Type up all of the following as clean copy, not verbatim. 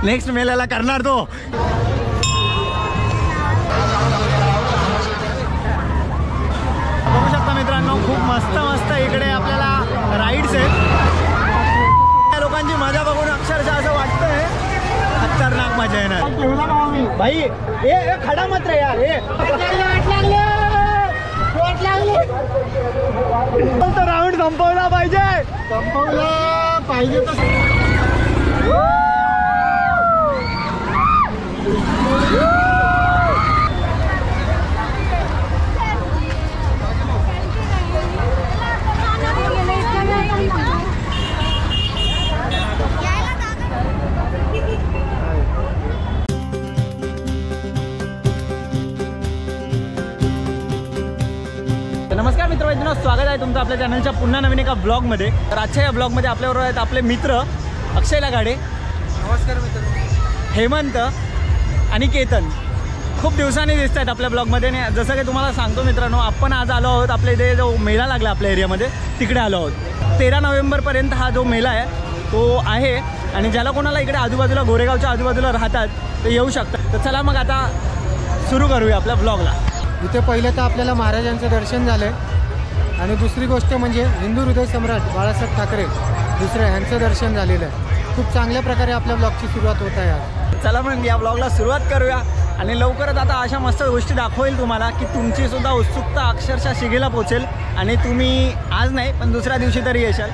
Next मेल्याला करणार तो. बघू शकता मित्रांनो, खूप मस्त मस्त इकडे आपल्याला राईड्स आहेत. त्या लोकांची मजा बघून अक्षरशः असं वाटतंय खतरनाक मजा येणार. भाई ए खडा मात्र यार, राऊंड संपवला पाहिजे, संपवला पाहिजे. नमस्कार मित्रमैत्रिणींनो, स्वागत आहे तुमचं आपल्या चॅनलच्या पुन्हा नवीन एका ब्लॉगमध्ये. तर आजच्या या ब्लॉगमध्ये आपल्याबरोबर आहेत आपले मित्र अक्षय लगाडे. नमस्कार मित्रांनो. हेमंत आणि केतन खूप दिवसांनी दिसत आहेत आपल्या ब्लॉगमध्ये. आणि जसं की तुम्हाला सांगतो मित्रांनो, आपण आज आलो आहोत आपल्या इथे जो मेळा लागला आपल्या एरियामध्ये, तिकडे आलो आहोत. 13 नोव्हेंबरपर्यंत हा जो मेळा आहे तो आहे. आणि ज्याला कोणाला इकडे आजूबाजूला गोरेगावच्या आजूबाजूला राहतात ते येऊ शकतात. तर चला मग आता सुरू करूया आपल्या ब्लॉगला. इथे पहिलं तर आपल्याला महाराजांचं दर्शन झालं आणि दुसरी गोष्ट म्हणजे हिंदू हृदय सम्राट बाळासाहेब ठाकरे दुसरे यांचं दर्शन झालेलं आहे. खूप चांगल्या प्रकारे आपल्या ब्लॉगची सुरुवात होत आहे आज. चला मग या ब्लॉगला सुरुवात करूया. आणि लवकरच आता अशा मस्त गोष्टी दाखवेल तुम्हाला की तुमचीसुद्धा उत्सुकता अक्षरशः शिगेला पोचेल आणि तुम्ही आज नाही पण दुसऱ्या दिवशी तरी येशाल.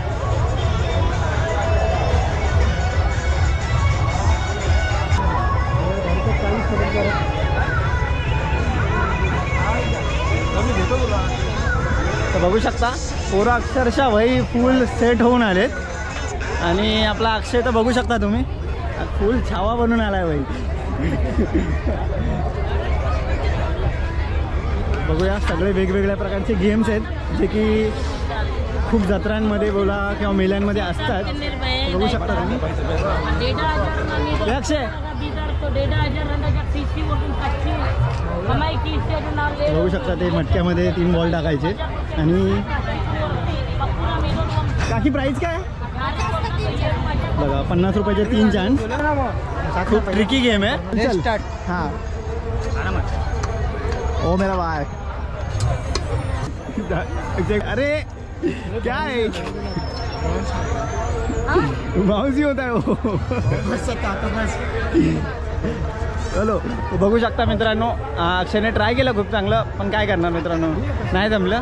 तर बघू शकता पोरं अक्षरशः वही फुल सेट होऊन आलेत. आणि आपला अक्षय तर बघू शकता तुम्ही फुल छावा बनून आलाय वही. बघूया सगळे वेगवेगळ्या प्रकारचे गेम्स आहेत जे की खूप जत्रांमध्ये बोला किंवा मेल्यांमध्ये असतात. बघू शकता तुम्ही. अक्षय बघू शकता ते मटक्यामध्ये 3 बॉल टाकायचे. आणि काकी प्राईस काय बघा, 50 रुपयाचे 3 चान्स. खूप ट्रिकी गेम आहे. स्टार्ट. हाँ ओ मेरा भाई. अरे क्या है, बाउंस ही होता है वो. चलो बघू शकता मित्रांनो, अक्षयने ट्राय केलं खूप चांगलं, पण काय करणार मित्रांनो, नाही जमलं.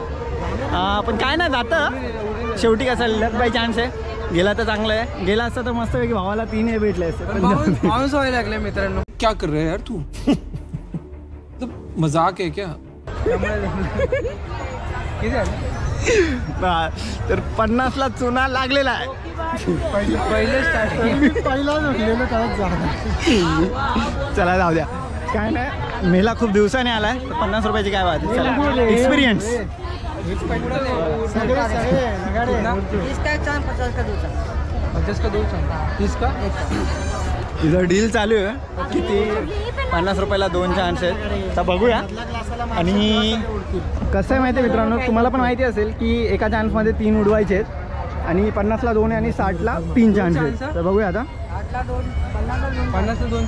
पण काय नाही, जातं शेवटी. कसं लक बाय चान्स आहे. गेला तर चांगलं आहे, गेला असतं तर मस्तपैकी भावाला 3 हे भेटले असते. बाउंस व्हायला लागले मित्रांनो. क्या कर रहे यार तू, मजाक आहे क्या. तर 50ला चुना लागलेला आहे. चला जाऊ द्या, काय नाही. मेला खूप दिवसाने आलाय तर 50 रुपयाची काय बात. चला एक्सपिरियन्स. इथं डील चालू आहे. किती 50 रुपयाला 2 चान्स आहेत. तर बघूया. आणि कसं आहे माहिती आहे मित्रांनो, तुम्हाला पण माहिती असेल की एका चान्समध्ये 3 उडवायचे आहेत आणि 50ला 2 आणि 60ला 3 चान्स आहेत. तर बघूया आता. 50ला 2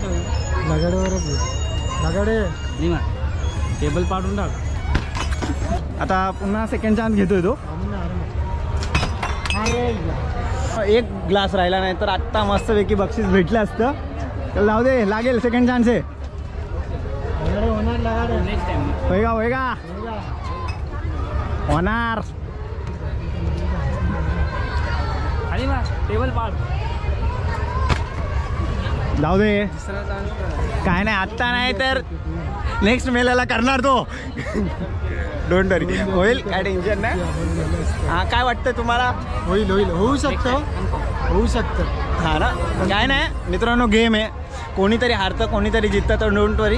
लगाडे टेबल पाडून टाक. आता पुन्हा सेकंड चान्स घेतोय तो. एक ग्लास राहिला नाही तर आत्ता मस्तपैकी बक्षीस भेटलं असतं. तर जाऊ दे, लागेल. सेकंड चान्स आहे. होय का होणार. टेबल पाड. जाऊ दे, काय नाही. आत्ता नाही तर नेक्स्ट मेल्याला करणार तो. डोंट वरी, होईल, काय टेन्शन नाही. हां, काय वाटतं तुम्हाला? होईल होईल, होऊ शकतं, होऊ शकतं. हां ना, काय नाही मित्रांनो, गेम आहे. कोणीतरी हारतं कोणीतरी जिंकतं. तर डोंट वरी,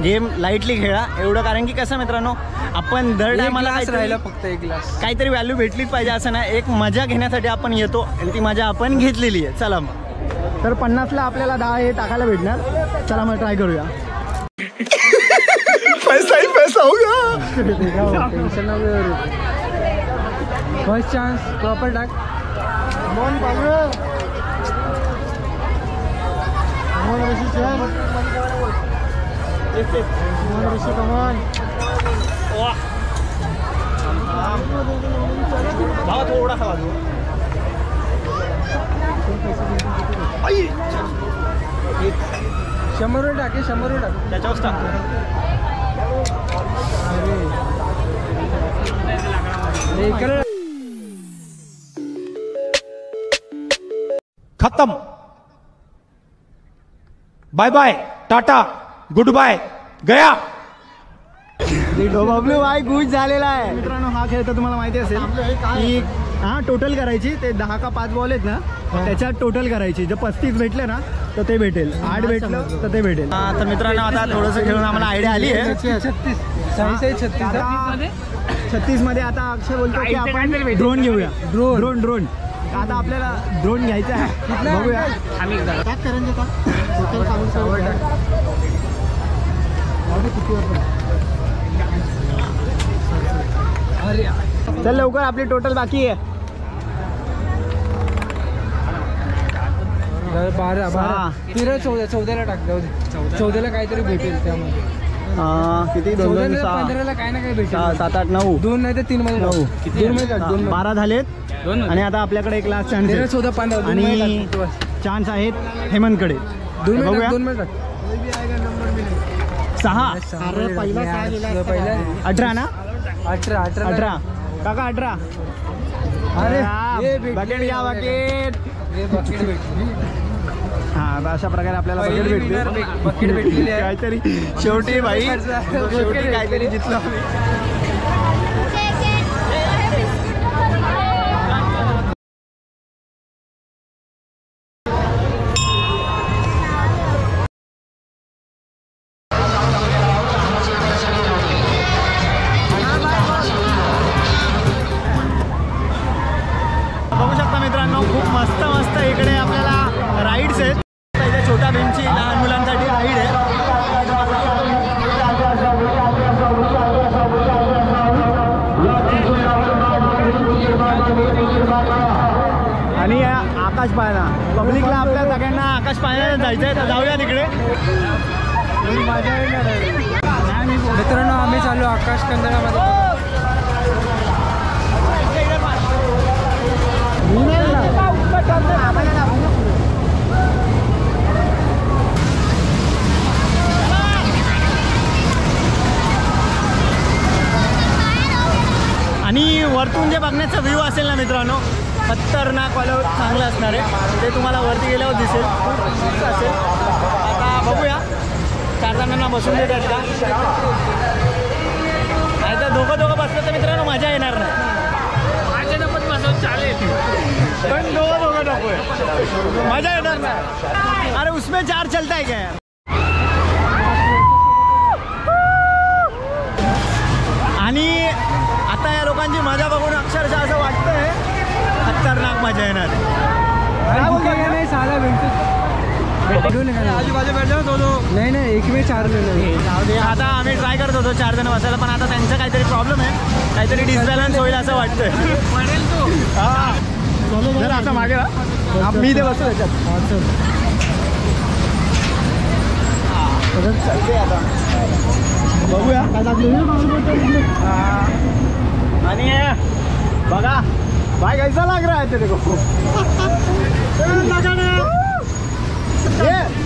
गेम लाईटली खेळा एवढं. कारण की कसं मित्रांनो, आपण दर टायमाला राहिला फक्त 1 ग्लास, काहीतरी व्हॅल्यू भेटलीच पाहिजे असं नाही. एक मजा घेण्यासाठी आपण येतो आणि ती मजा आपण घेतलेली आहे. चला मग. तर 50ला आपल्याला 10 हे टाकायला भेटणार. चला मग ट्राय करूया. पैसा ही पैसा होगा. टेन्शन फर्स्ट चान्स प्रॉपर टाक. मन ऋषी चल. मन ऋषी कमन. भावा थोडासा वाजव. 100 टाक. 100 टाक. त्याच्यावरच टाकतो. खत्म. Bye bye, tata, good bye, गया. बबलू भाई खुश झालेला आहे मित्रांनो. हा खेळ तर तुम्हाला माहिती असेल की हा टोटल करायची. ते 10 का 5 बॉल आहेत ना त्याच्यात टोटल करायची. जर 35 भेटले ना तर ते भेटेल. 8 भेटलं तर ते भेटेल. तर मित्रांनो आता थोडंसं खेळून आम्हाला आयडिया आली आहे. 36 मध्ये आता अक्षय बोलतो की आपण ड्रोन घेऊया. ड्रोन आता आपल्याला ड्रोन घ्यायचा आहे. बघूया. चल लवकर आपली टोटल बाकी आहे. 12 13 14 14ला टाक. जाऊ दे. 14ला काहीतरी भेटेल त्यामध्ये. किती 2 2 6 15ला काय ना काय भेटेल. 7 8 9 2 नाही तर 3 मध्ये 9 2 मध्ये टाक. 12 झालेत. आणि आता आपल्याकडे एक लास्ट चान्स 13 14 15 आणि चान्स आहेत हेमंतकडे. 2 मध्ये बघूया. 2 मध्ये टाक. 6 पहिला 18 ना. 18 काका 18. अरे बकेट घ्या बकेट. बकेट भेटली. हा अशा प्रकारे आपल्याला बकेट भेटते. बकेट भेटलेली आहे. काहीतरी शेवटी भाई शेवटी काहीतरी जितलं आम्ही. बघू शकता मित्रांनो खूप मस्त मस्त इकडे आपल्याला राईड्स आहेत. इथे छोट्या भीमची लहान मुलांसाठी राईड आहे. आणि आकाश पाळणा पब्लिकला आपल्या सगळ्यांना आकाश पाळण्याला जायचं आहे तर जाऊया तिकडे. मजा येणार. मित्रांनो आम्ही चाललो आकाश कंदळामध्ये. आणि वरतून जे बघण्याचा व्ह्यू असेल ना मित्रांनो खतरनाक वालं चांगलं असणार आहे. ते तुम्हाला वरती गेल्यावर दिसेल. खूप मस्त असेल. आता बघूया 4 जणांना बसून देतात का. नाही तर दोघं बसलं तर मित्रांनो मजा येणार नाही. चालेल पण दोघं नको मजा येणार नाही. अरे उसमें 4 चलता है क्या यार. आणि आता या लोकांची मजा बघून अक्षरशः असं वाटतंय खतरनाक मजा येणार. नाही साधा आजूबाजू बैठ जाओ. नाही एक में 4 ले. आता आम्ही ट्राय करत होतो 4 जण बसायला पण आता त्यांचा काहीतरी प्रॉब्लेम आहे. काहीतरी डिसबॅलन्स होईल असं वाटतंय. जर आता मागे मी ते बसतो त्याच्यात. चालते आता बघूया. आणि बघा भाई कैसा लग रहा है तेरे को.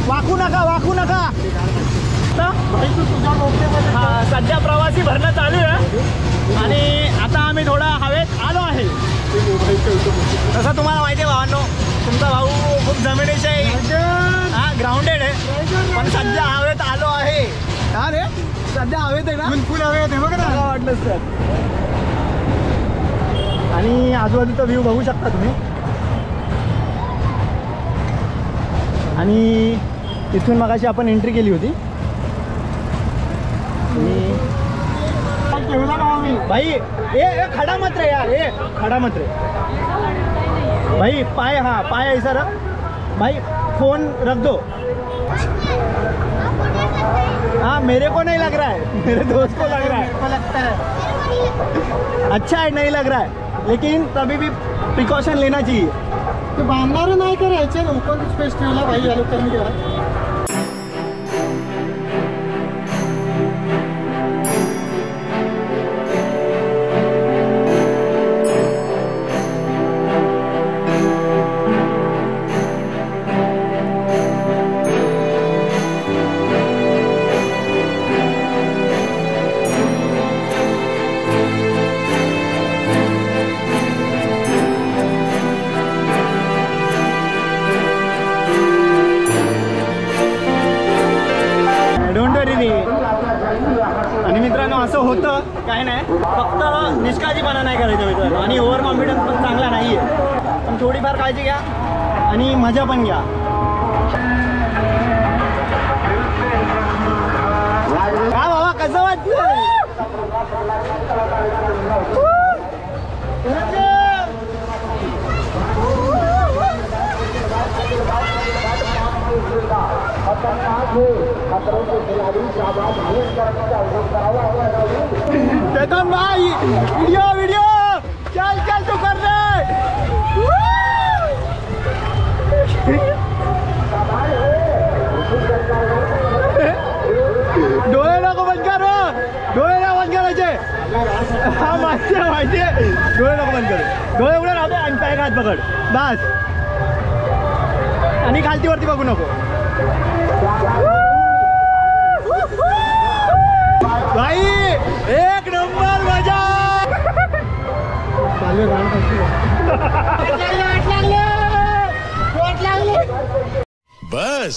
वाकू नका. सध्या प्रवासी भरणं चालू आहे आणि आता आम्ही थोडा हवेत आलो आहे. तसं तुम्हाला माहिती आहे भावांनो तुमचा भाऊ खूप जमिनीचे ग्राउंडेड आहे पण सध्या हवेत आलो आहे. हा रे सध्या हवेत आहे ना. फुल हवेत आहे बघ ना. वाटलं सर. आणि आजूबाजूचा व्ह्यू बघू शकता तुम्ही. आणि इथून मगाशी आपण एंट्री केली होती. भाई ए खड़ा मत रे यार. खड़ा मत रे भाई. पाय ऐसा रख भाई. फोन रख दो. हाँ मेरे को नहीं लग रहा है मेरे दोस्त को लग रहा है. अच्छा है नहीं लग रहा है. लेकिन तभी भी प्रिकॉशन लेना चाहिए. ते बांधणार नाही का ह्याच्या ओपन स्पेस ठेवला भाई या लोकांनी केला. आणि मित्रांनो असं होतं काय नाही, फक्त निष्काळजीपणा नाही करायचं मित्रांनो, आणि ओव्हर कॉन्फिडन्स पण चांगला नाही आहे. पण थोडीफार काळजी घ्या आणि मजा पण घ्या. का बाबा कसं वाटतं? चेतन भाई वीडियो चल तू कर रहे. डोळे नको बंद कर, डोळे नको बंद करायचे. हा माहिती डोळे नको बंद कर, डोळे उघडे राहतो आणि पाय हात पकड बस, आणि खालती वरती बघू नको. भाई एक नंबर मजा. बस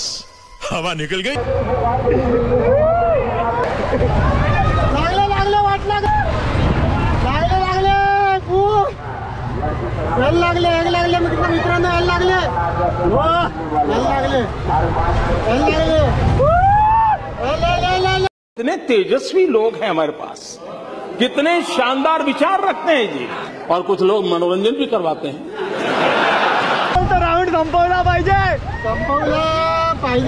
हवा निकल गई. लागले वाट लागले मित्रांनो, यायला लागले. कितने तेजस्वी लोग हैं हमारे पास, कितने शानदार विचार रखते हैं जी, और कुछ लोग मनोरंजन भी करवाते हैं. तो राउंड संपवला पाहिजे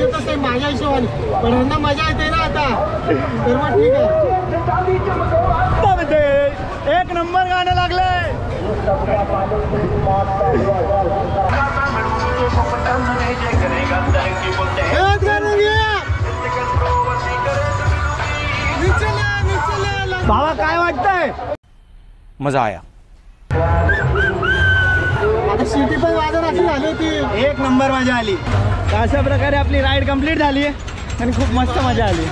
तर ते माझ्या हिशोबाने, पण यांना मजा येते ना आता, तर मग ठीक आहे. एक नंबर गाणं लागले. बाबा काय वाटतंय? मजा आया. आता सिटी पण वाजत अशी झाली होती. एक नंबर मजा आली. अशा प्रकारे आपली राईड कंप्लीट झाली आणि खूप मस्त मजा आली.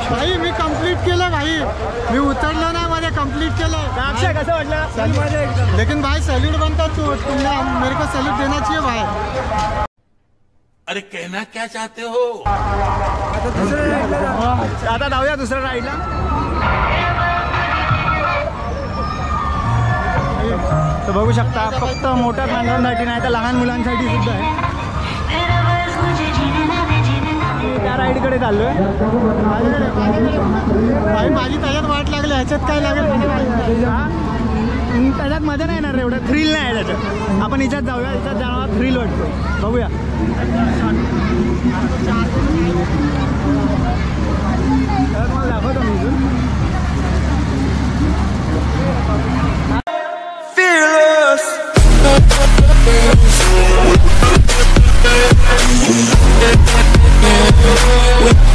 भाई मी कंप्लीट केलं भाई, मी उतरलो नाही, माझे कंप्लीट केलं. अक्षय कसं वाटलं? लेकिन भाई सैल्यूट बनता तू, तुमने मेरे को सैल्यूट देना चाहिए भाई. अरे कहना क्या चाहते हो? आता जाऊया दुसऱ्या राईडला. तर बघू शकता फक्त मोठ्या माणसांसाठी नाही तर लहान मुलांसाठी सुद्धा आहे. त्या राईडकडे चाललोय. भाई माझी त्याच्यात वाट लागली, ह्याच्यात काय लागेल त्याच्यात मजा नाही येणार, एवढं थ्रिल नाही आहे त्याच्यात. आपण हिच्यात जाऊया, हिच्यात जाणार थ्रिल वाटतो. बघूया.